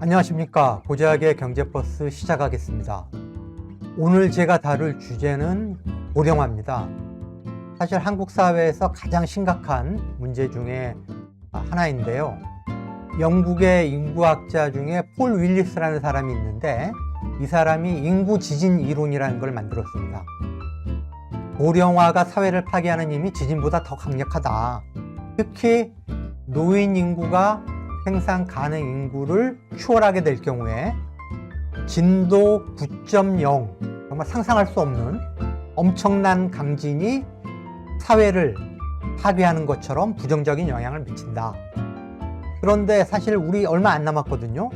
안녕하십니까. 고재학의 경제버스 시작하겠습니다. 오늘 제가 다룰 주제는 고령화입니다. 사실 한국 사회에서 가장 심각한 문제 중에 하나인데요. 영국의 인구학자 중에 폴 윌리스라는 사람이 있는데 이 사람이 인구 지진 이론이라는 걸 만들었습니다. 고령화가 사회를 파괴하는 힘이 지진보다 더 강력하다. 특히 노인 인구가 생산 가능 인구를 추월하게 될 경우에 진도 9.0, 정말 상상할 수 없는 엄청난 강진이 사회를 파괴하는 것처럼 부정적인 영향을 미친다. 그런데 사실 우리 얼마 안 남았거든요.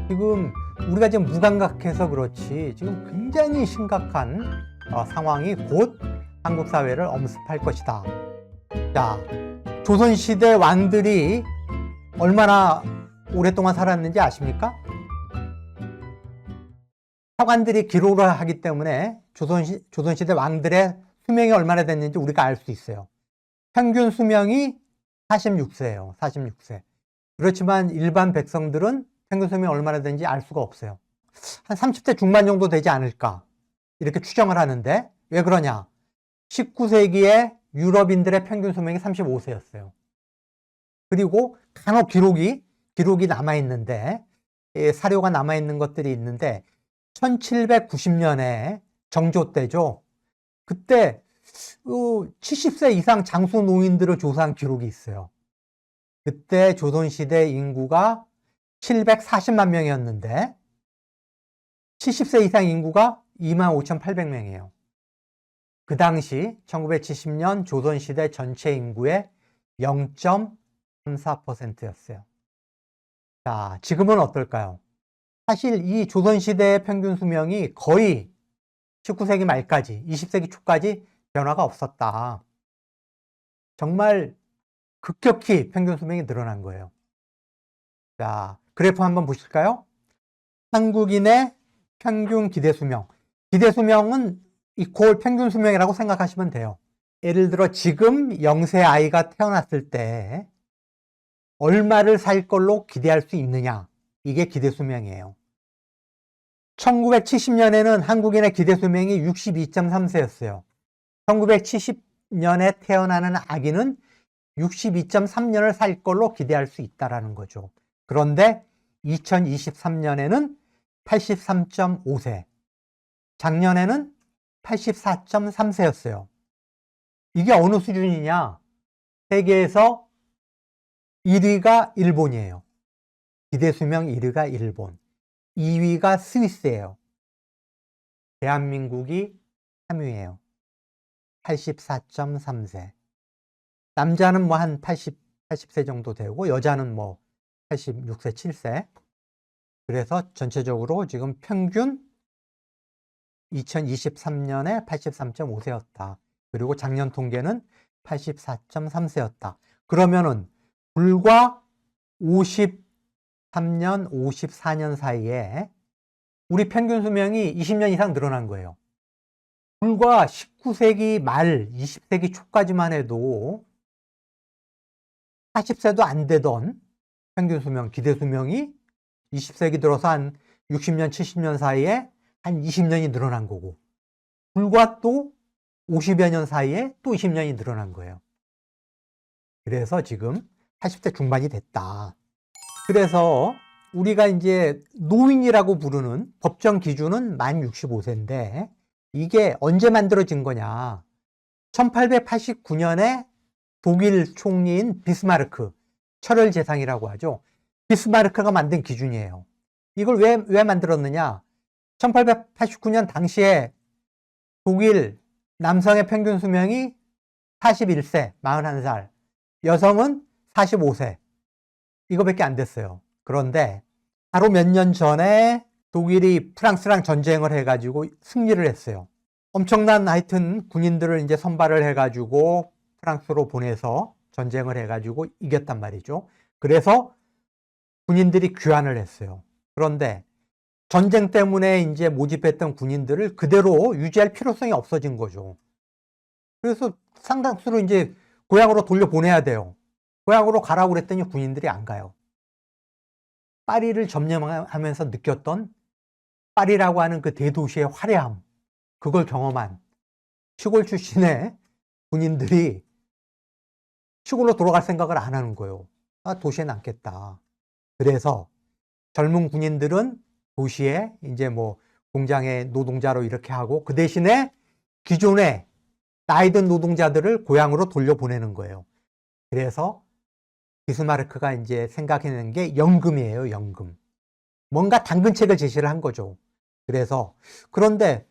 지금 우리가 지금 무감각해서 그렇지 지금 굉장히 심각한 상황이 곧 한국 사회를 엄습할 것이다. 자, 조선시대 왕들이 얼마나 오랫동안 살았는지 아십니까? 서관들이 기록을 하기 때문에 조선시대 왕들의 수명이 얼마나 됐는지 우리가 알 수 있어요. 평균 수명이 46세예요. 46세. 그렇지만 일반 백성들은 평균 수명이 얼마나 되는지 알 수가 없어요. 한 30대 중반 정도 되지 않을까 이렇게 추정을 하는데 왜 그러냐? 19세기에 유럽인들의 평균 수명이 35세였어요. 그리고 간혹 기록이 남아있는데, 사료가 남아있는 것들이 있는데 1790년에 정조 때죠. 그때 70세 이상 장수 노인들을 조사한 기록이 있어요. 그때 조선시대 인구가 740만 명이었는데 70세 이상 인구가 25,800명이에요. 그 당시 1970년 조선시대 전체 인구의 0.34%였어요. 자, 지금은 어떨까요? 사실 이 조선시대의 평균 수명이 거의 19세기 말까지, 20세기 초까지 변화가 없었다. 정말 급격히 평균 수명이 늘어난 거예요. 자, 그래프 한번 보실까요? 한국인의 평균 기대 수명. 기대 수명은 이퀄 평균 수명이라고 생각하시면 돼요. 예를 들어 지금 0세 아이가 태어났을 때 얼마를 살 걸로 기대할 수 있느냐. 이게 기대 수명이에요. 1970년에는 한국인의 기대 수명이 62.3세였어요. 1970년에 태어나는 아기는 62.3년을 살 걸로 기대할 수 있다는 거죠. 그런데 2023년에는 83.5세, 작년에는 84.3세였어요. 이게 어느 수준이냐? 세계에서 1위가 일본이에요. 기대 수명 1위가 일본, 2위가 스위스예요. 대한민국이 3위예요. 84.3세. 남자는 뭐 한 80세 정도 되고 여자는 뭐 86세, 7세. 그래서 전체적으로 지금 평균 2023년에 83.5세였다. 그리고 작년 통계는 84.3세였다. 그러면은 불과 53년, 54년 사이에 우리 평균 수명이 20년 이상 늘어난 거예요. 불과 19세기 말, 20세기 초까지만 해도 40세도 안 되던 평균 수명, 기대 수명이 20세기 들어서 한 60년, 70년 사이에 한 20년이 늘어난 거고, 불과 또 50여 년 사이에 또 20년이 늘어난 거예요. 그래서 지금 80대 중반이 됐다. 그래서 우리가 이제 노인이라고 부르는 법정 기준은 만 65세인데 이게 언제 만들어진 거냐? 1889년에 독일 총리인 비스마르크, 철혈제상이라고 하죠. 비스마르크가 만든 기준이에요. 이걸 왜 만들었느냐? 1889년 당시에 독일 남성의 평균 수명이 41세, 41살, 여성은 45세. 이거밖에 안 됐어요. 그런데 바로 몇 년 전에 독일이 프랑스랑 전쟁을 해가지고 승리를 했어요. 엄청난 하여튼 군인들을 이제 선발을 해가지고 프랑스로 보내서 전쟁을 해가지고 이겼단 말이죠. 그래서 군인들이 귀환을 했어요. 그런데 전쟁 때문에 이제 모집했던 군인들을 그대로 유지할 필요성이 없어진 거죠. 그래서 상당수로 이제 고향으로 돌려보내야 돼요. 고향으로 가라고 그랬더니 군인들이 안 가요. 파리를 점령하면서 느꼈던 파리라고 하는 그 대도시의 화려함, 그걸 경험한 시골 출신의 군인들이 시골로 돌아갈 생각을 안 하는 거예요. 아, 도시에 남겠다. 그래서 젊은 군인들은 도시에 이제 뭐 공장의 노동자로 이렇게 하고, 그 대신에 기존의 나이든 노동자들을 고향으로 돌려보내는 거예요. 그래서 비스마르크가 이제 생각해낸 게 연금이에요, 연금. 뭔가 당근책을 제시를 한 거죠. 그래서, 그런데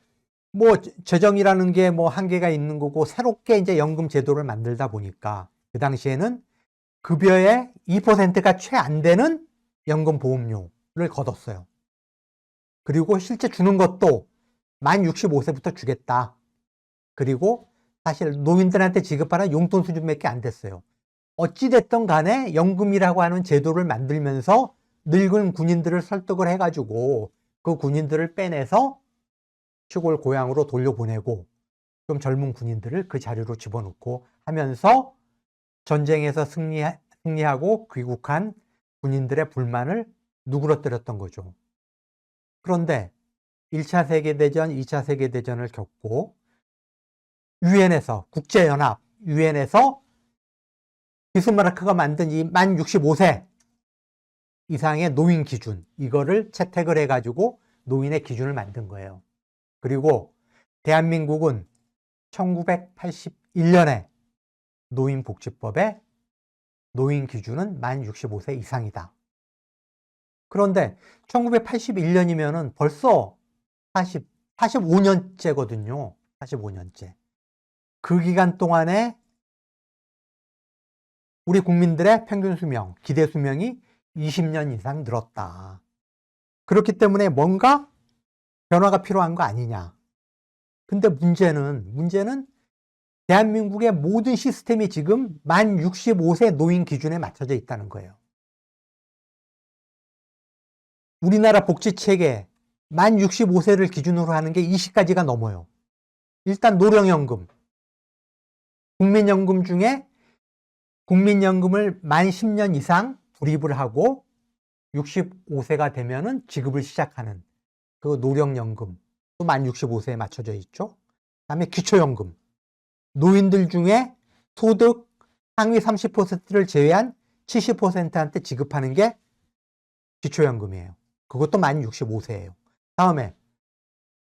뭐 재정이라는 게 뭐 한계가 있는 거고, 새롭게 이제 연금 제도를 만들다 보니까 그 당시에는 급여의 2%가 채 안 되는 연금 보험료를 걷었어요. 그리고 실제 주는 것도 만 65세부터 주겠다. 그리고 사실 노인들한테 지급하는 용돈 수준밖에 안 됐어요. 어찌됐든 간에 연금이라고 하는 제도를 만들면서 늙은 군인들을 설득을 해가지고 그 군인들을 빼내서 시골 고향으로 돌려보내고, 좀 젊은 군인들을 그 자리로 집어넣고 하면서 전쟁에서 승리하고 귀국한 군인들의 불만을 누그러뜨렸던 거죠. 그런데 1차 세계대전, 2차 세계대전을 겪고 유엔에서, 국제연합 유엔에서 비스마르크가 만든 이 만 65세 이상의 노인 기준, 이거를 채택을 해가지고 노인의 기준을 만든 거예요. 그리고 대한민국은 1981년에 노인복지법에 노인 기준은 만 65세 이상이다. 그런데 1981년이면은 벌써 45년째거든요. 45년째. 그 기간 동안에 우리 국민들의 평균 수명, 기대 수명이 20년 이상 늘었다. 그렇기 때문에 뭔가 변화가 필요한 거 아니냐. 근데 문제는 대한민국의 모든 시스템이 지금 만 65세 노인 기준에 맞춰져 있다는 거예요. 우리나라 복지체계 만 65세를 기준으로 하는 게 20가지가 넘어요. 일단 노령연금, 국민연금 중에 국민연금을 만 10년 이상 불입을 하고 65세가 되면은 지급을 시작하는 그 노령연금, 또 만 65세에 맞춰져 있죠. 그다음에 기초연금, 노인들 중에 소득 상위 30%를 제외한 70%한테 지급하는 게 기초연금이에요. 그것도 만 65세예요. 다음에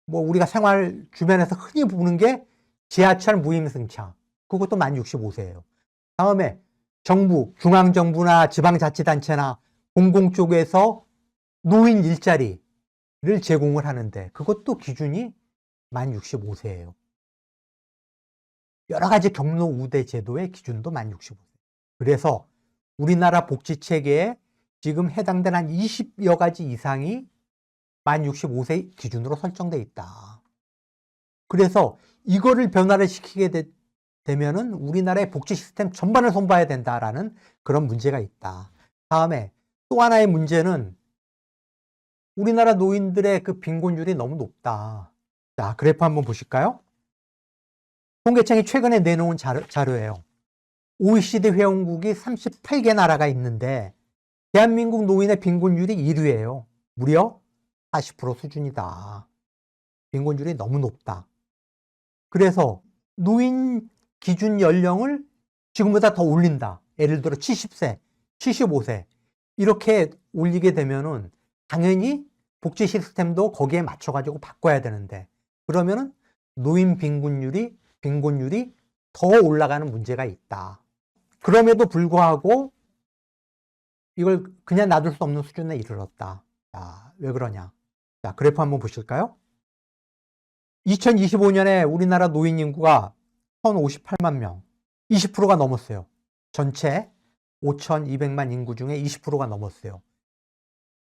뭐 우리가 생활 주변에서 흔히 보는 게 지하철 무임승차, 그것도 만 65세예요. 다음에 정부, 중앙정부나 지방자치단체나 공공 쪽에서 노인 일자리를 제공을 하는데 그것도 기준이 만 65세예요. 여러 가지 경로 우대 제도의 기준도 만 65세. 그래서 우리나라 복지체계에 지금 해당되는 한 20여 가지 이상이 만 65세 기준으로 설정돼 있다. 그래서 이거를 변화를 시키게 되면은 우리나라의 복지 시스템 전반을 손봐야 된다라는 그런 문제가 있다. 다음에 또 하나의 문제는 우리나라 노인들의 그 빈곤율이 너무 높다. 자, 그래프 한번 보실까요? 통계청이 최근에 내놓은 자료예요. OECD 회원국이 38개 나라가 있는데 대한민국 노인의 빈곤율이 1위예요. 무려 40% 수준이다. 빈곤율이 너무 높다. 그래서 노인 기준 연령을 지금보다 더 올린다. 예를 들어 70세, 75세 이렇게 올리게 되면은 당연히 복지 시스템도 거기에 맞춰가지고 바꿔야 되는데, 그러면은 노인 빈곤율이 더 올라가는 문제가 있다. 그럼에도 불구하고 이걸 그냥 놔둘 수 없는 수준에 이르렀다. 자, 왜 그러냐? 자, 그래프 한번 보실까요? 2025년에 우리나라 노인 인구가 1,058만 명, 20%가 넘었어요. 전체 5,200만 인구 중에 20%가 넘었어요.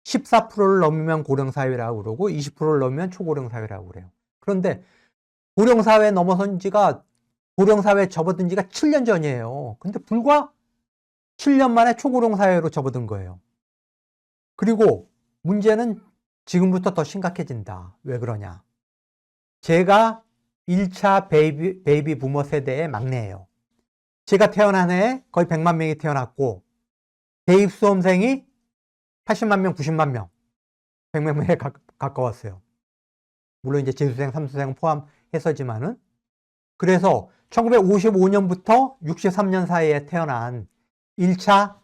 14%를 넘으면 고령사회라고 그러고 20%를 넘으면 초고령사회라고 그래요. 그런데 고령사회 넘어선 지가, 고령사회 접어든 지가 7년 전이에요. 근데 불과 7년 만에 초고령사회로 접어든 거예요. 그리고 문제는 지금부터 더 심각해진다. 왜 그러냐? 제가 1차 베이비 부머 세대의 막내예요. 제가 태어난 해에 거의 100만 명이 태어났고 대입 수험생이 80만 명, 90만 명, 100만 명에 가까웠어요. 물론 이제 재수생, 삼수생 포함해서지만은. 그래서 1955년부터 63년 사이에 태어난 1차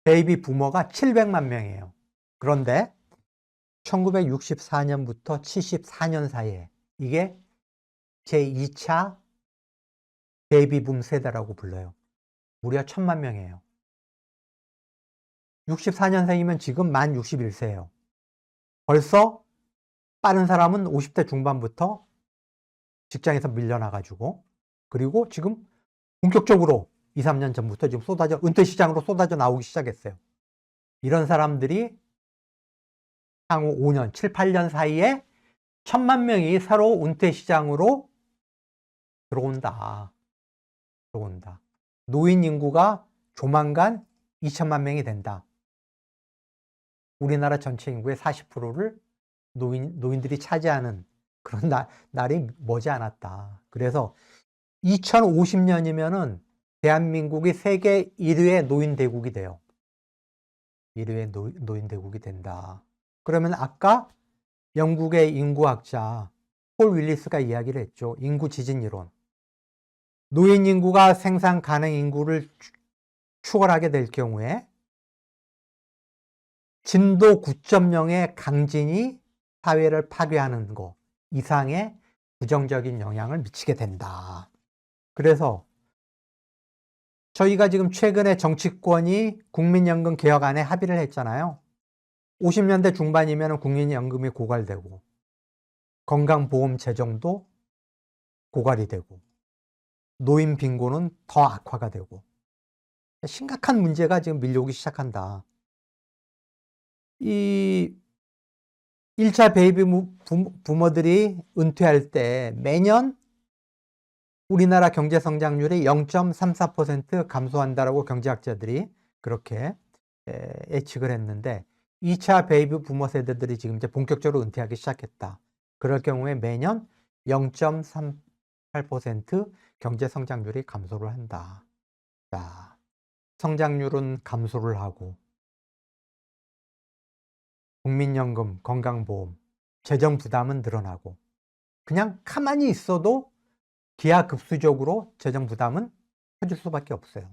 베이비 부머가 700만 명이에요. 그런데 1964년부터 74년 사이에 이게 제2차 베이비 붐 세대라고 불러요. 무려 1000만 명이에요. 64년생이면 지금 만 61세예요. 벌써 빠른 사람은 50대 중반부터 직장에서 밀려나가지고, 그리고 지금 본격적으로 2, 3년 전부터 지금 은퇴 시장으로 쏟아져 나오기 시작했어요. 이런 사람들이 향후 5년, 7, 8년 사이에 1000만 명이 새로 은퇴 시장으로 들어온다. 노인 인구가 조만간 2천만 명이 된다. 우리나라 전체 인구의 40%를 노인들이 차지하는 그런 날이 머지않았다. 그래서 2050년이면은 대한민국이 세계 1위의 노인 대국이 돼요. 1위의 노인 대국이 된다. 그러면 아까 영국의 인구학자 폴 윌리스가 이야기를 했죠. 인구 지진 이론. 노인 인구가 생산 가능 인구를 추월하게 될 경우에 진도 9.0의 강진이 사회를 파괴하는 것 이상의 부정적인 영향을 미치게 된다. 그래서 저희가 지금 최근에 정치권이 국민연금 개혁안에 합의를 했잖아요. 50년대 중반이면 국민연금이 고갈되고 건강보험 재정도 고갈이 되고 노인 빈곤은 더 악화가 되고 심각한 문제가 지금 밀려오기 시작한다. 이 1차 베이비 부머들이 은퇴할 때 매년 우리나라 경제 성장률이 0.34% 감소한다라고 경제학자들이 그렇게 예측을 했는데 2차 베이비 부머 세대들이 지금 이제 본격적으로 은퇴하기 시작했다. 그럴 경우에 매년 0.38% 경제 성장률이 감소를 한다. 자, 성장률은 감소를 하고 국민연금, 건강보험, 재정 부담은 늘어나고 그냥 가만히 있어도 기하급수적으로 재정 부담은 커질 수밖에 없어요.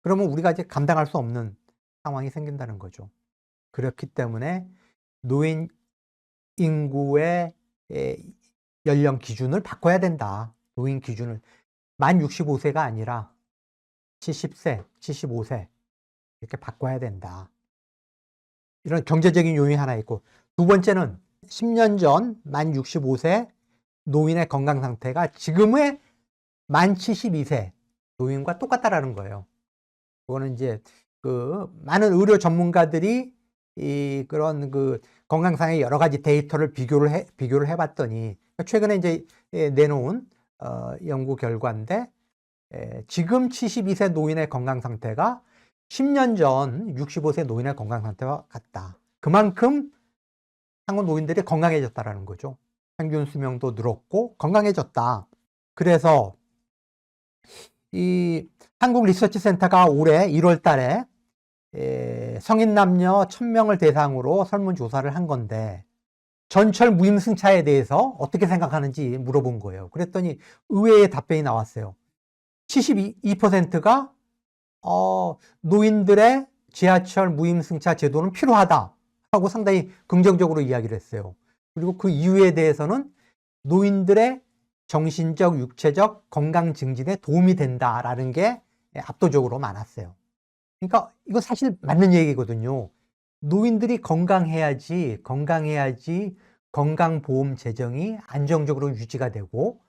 그러면 우리가 이제 감당할 수 없는 상황이 생긴다는 거죠. 그렇기 때문에 노인 인구의 연령 기준을 바꿔야 된다. 노인 기준을 만 65세가 아니라 70세, 75세 이렇게 바꿔야 된다. 이런 경제적인 요인이 하나 있고, 두 번째는 10년 전 만 65세 노인의 건강 상태가 지금의 만 72세 노인과 똑같다라는 거예요. 그거는 이제 많은 의료 전문가들이 그런 건강상의 여러 가지 데이터를 비교를 해봤더니 최근에 이제 내놓은 연구 결과인데, 지금 72세 노인의 건강 상태가 10년 전 65세 노인의 건강 상태와 같다. 그만큼 한국 노인들이 건강해졌다라는 거죠. 평균 수명도 늘었고 건강해졌다. 그래서 이 한국리서치센터가 올해 1월 달에 성인 남녀 1000명을 대상으로 설문조사를 한 건데 전철 무임승차에 대해서 어떻게 생각하는지 물어본 거예요. 그랬더니 의외의 답변이 나왔어요. 72%가 노인들의 지하철 무임승차 제도는 필요하다라고 상당히 긍정적으로 이야기를 했어요. 그리고 그 이유에 대해서는 노인들의 정신적, 육체적 건강 증진에 도움이 된다라는 게 압도적으로 많았어요. 그러니까 이거 사실 맞는 얘기거든요. 노인들이 건강해야지 건강보험 재정이 안정적으로 유지가 되고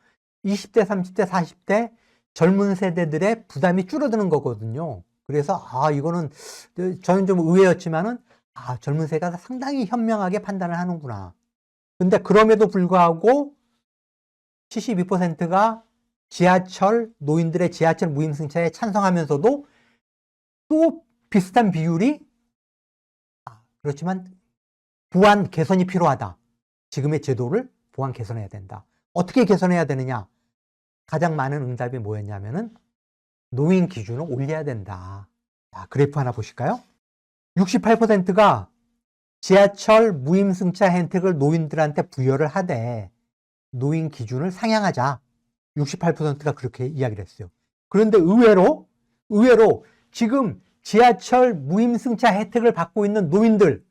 20대, 30대, 40대 젊은 세대들의 부담이 줄어드는 거거든요. 그래서 이거는 저는 좀 의외였지만은 젊은 세대가 상당히 현명하게 판단을 하는구나. 근데 그럼에도 불구하고 72%가 노인들의 지하철 무임승차에 찬성하면서도 또 비슷한 비율이 그렇지만 보완 개선이 필요하다. 지금의 제도를 보완 개선해야 된다. 어떻게 개선해야 되느냐? 가장 많은 응답이 뭐였냐면은 노인 기준을 올려야 된다. 자, 그래프 하나 보실까요? 68%가 지하철 무임승차 혜택을 노인들한테 부여를 하되 노인 기준을 상향하자. 68%가 그렇게 이야기를 했어요. 그런데 의외로 지금 지하철 무임승차 혜택을 받고 있는 노인들,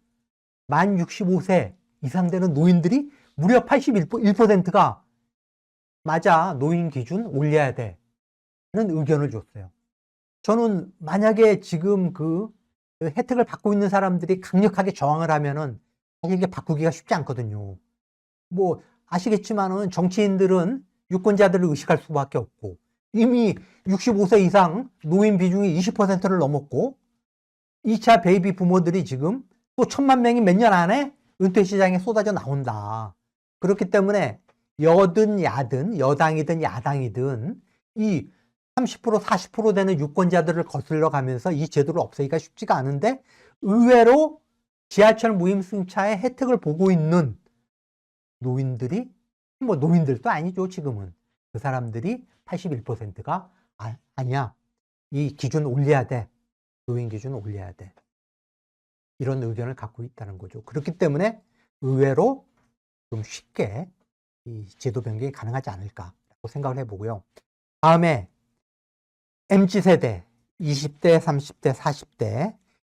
만 65세 이상 되는 노인들이 무려 81%가 맞아, 노인 기준 올려야 돼 는 의견을 줬어요. 저는 만약에 지금 그 혜택을 받고 있는 사람들이 강력하게 저항을 하면은 사실 이게 바꾸기가 쉽지 않거든요. 뭐 아시겠지만은 정치인들은 유권자들을 의식할 수밖에 없고 이미 65세 이상 노인 비중이 20%를 넘었고 2차 베이비 부모들이 지금 또 1,000만 명이 몇 년 안에 은퇴 시장에 쏟아져 나온다. 그렇기 때문에 여든 야든 여당이든 야당이든 이 30% 40% 되는 유권자들을 거슬러 가면서 이 제도를 없애기가 쉽지가 않은데 의외로 지하철 무임승차의 혜택을 보고 있는 노인들이 뭐 노인들도 아니죠 지금은 그 사람들이 81%가 아니야 이 기준 올려야 돼 노인 기준 올려야 돼 이런 의견을 갖고 있다는 거죠. 그렇기 때문에 의외로 좀 쉽게 이 제도 변경이 가능하지 않을까라고 생각을 해보고요. 다음에 MZ세대 20대 30대 40대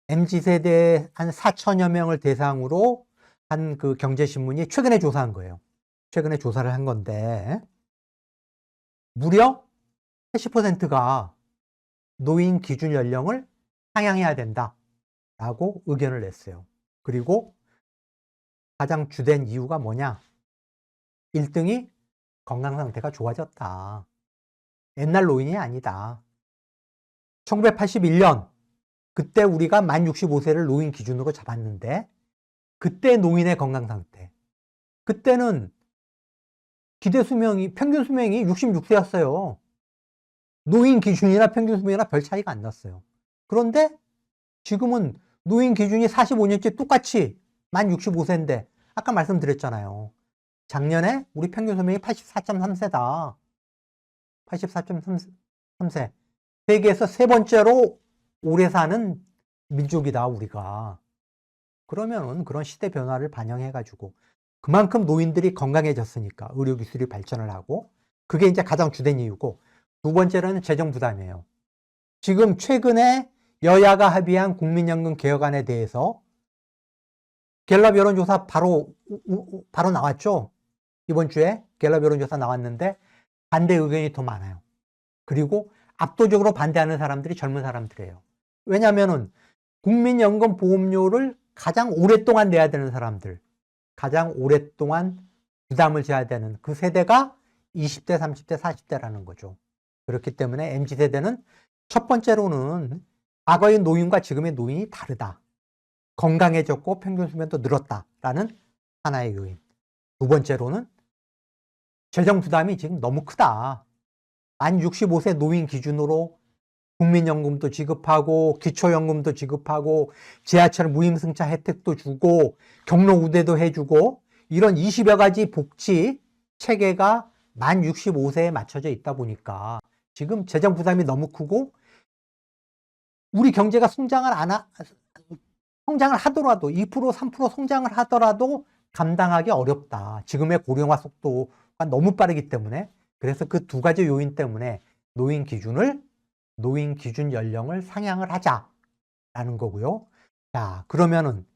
MZ세대 한 4천여 명을 대상으로 한 그 경제신문이 최근에 조사한 거예요. 최근에 조사를 한 건데 무려 80%가 노인 기준 연령을 상향해야 된다라고 의견을 냈어요. 그리고 가장 주된 이유가 뭐냐? 1등이 건강 상태가 좋아졌다. 옛날 노인이 아니다. 1981년 그때 우리가 만 65세를 노인 기준으로 잡았는데 그때 노인의 건강 상태 그때는 기대 수명이 평균 수명이 66세였어요. 노인 기준이나 평균 수명이나 별 차이가 안 났어요. 그런데 지금은 노인 기준이 45년째 똑같이 만 65세인데 아까 말씀드렸잖아요. 작년에 우리 평균 수명이 84.3세다. 84.3세. 세계에서 세 번째로 오래 사는 민족이다 우리가. 그러면은 그런 시대 변화를 반영해가지고 그만큼 노인들이 건강해졌으니까 의료기술이 발전을 하고 그게 이제 가장 주된 이유고 두 번째로는 재정 부담이에요. 지금 최근에 여야가 합의한 국민연금 개혁안에 대해서 갤럽 여론조사 바로 나왔죠. 이번 주에 갤럽 여론조사 나왔는데 반대 의견이 더 많아요. 그리고 압도적으로 반대하는 사람들이 젊은 사람들이에요. 왜냐하면은 국민연금 보험료를 가장 오랫동안 내야 되는 사람들, 가장 오랫동안 부담을 져야 되는 그 세대가 20대, 30대, 40대라는 거죠. 그렇기 때문에 MZ세대는 첫 번째로는 과거의 노인과 지금의 노인이 다르다. 건강해졌고 평균 수명도 늘었다라는 하나의 요인. 두 번째로는 재정 부담이 지금 너무 크다. 만 65세 노인 기준으로 국민연금도 지급하고 기초연금도 지급하고 지하철 무임승차 혜택도 주고 경로 우대도 해주고 이런 20여 가지 복지 체계가 만 65세에 맞춰져 있다 보니까 지금 재정 부담이 너무 크고 우리 경제가 성장을 하더라도 2% 3% 성장을 하더라도 감당하기 어렵다. 지금의 고령화 속도가 너무 빠르기 때문에 그래서 그 두 가지 요인 때문에 노인 기준 연령을 상향을 하자라는 거고요. 자, 그러면은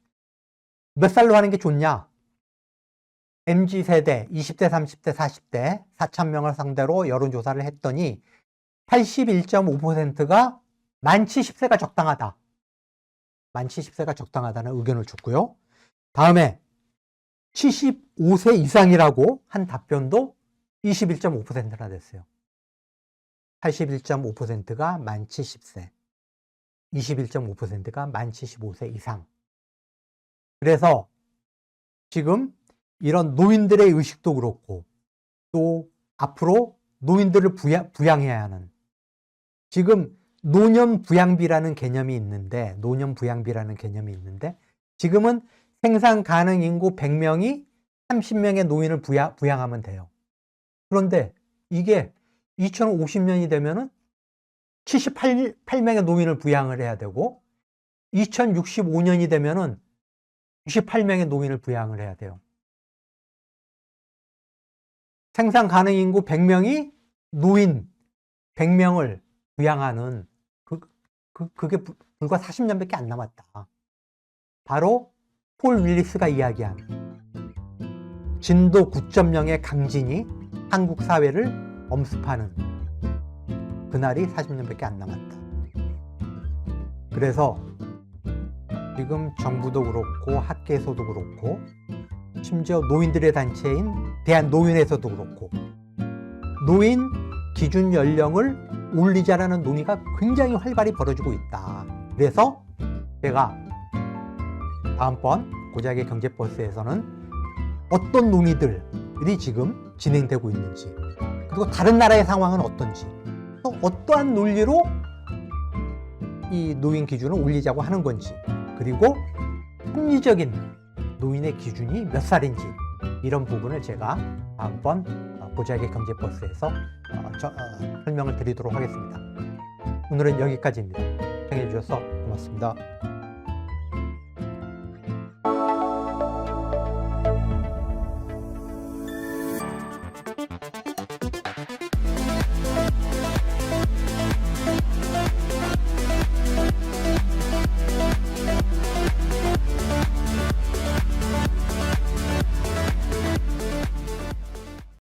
몇 살로 하는 게 좋냐? MZ세대 20대, 30대, 40대 4,000명을 상대로 여론조사를 했더니 81.5%가 만 70세가 적당하다. 만 70세가 적당하다는 의견을 줬고요. 다음에 75세 이상이라고 한 답변도 21.5%나 됐어요. 81.5%가 만 70세, 21.5%가 만 75세 이상. 그래서 지금 이런 노인들의 의식도 그렇고 또 앞으로 노인들을 부양해야 하는 지금 노년부양비라는 개념이 있는데 지금은 생산 가능 인구 100명이 30명의 노인을 부양하면 돼요. 그런데 이게 2050년이 되면은 78명의 노인을 부양을 해야 되고 2065년이 되면은 98명의 노인을 부양을 해야 돼요. 생산 가능 인구 100명이 노인 100명을 부양하는 그게 불과 40년밖에 안 남았다. 바로 폴 윌리스가 이야기한 진도 9.0의 강진이 한국 사회를 엄습하는 그날이 40년밖에 안 남았다. 그래서 지금 정부도 그렇고 학계에서도 그렇고 심지어 노인들의 단체인 대한노인에서도 그렇고 노인 기준 연령을 올리자라는 논의가 굉장히 활발히 벌어지고 있다. 그래서 제가 다음번 고작의 경제버스에서는 어떤 논의들이 지금 진행되고 있는지, 그리고 다른 나라의 상황은 어떤지, 또 어떠한 논리로 이 노인 기준을 올리자고 하는 건지, 그리고 합리적인 노인의 기준이 몇 살인지, 이런 부분을 제가 다음번 고작의 경제버스에서 설명을 드리도록 하겠습니다. 오늘은 여기까지입니다. 시청해 주셔서 고맙습니다.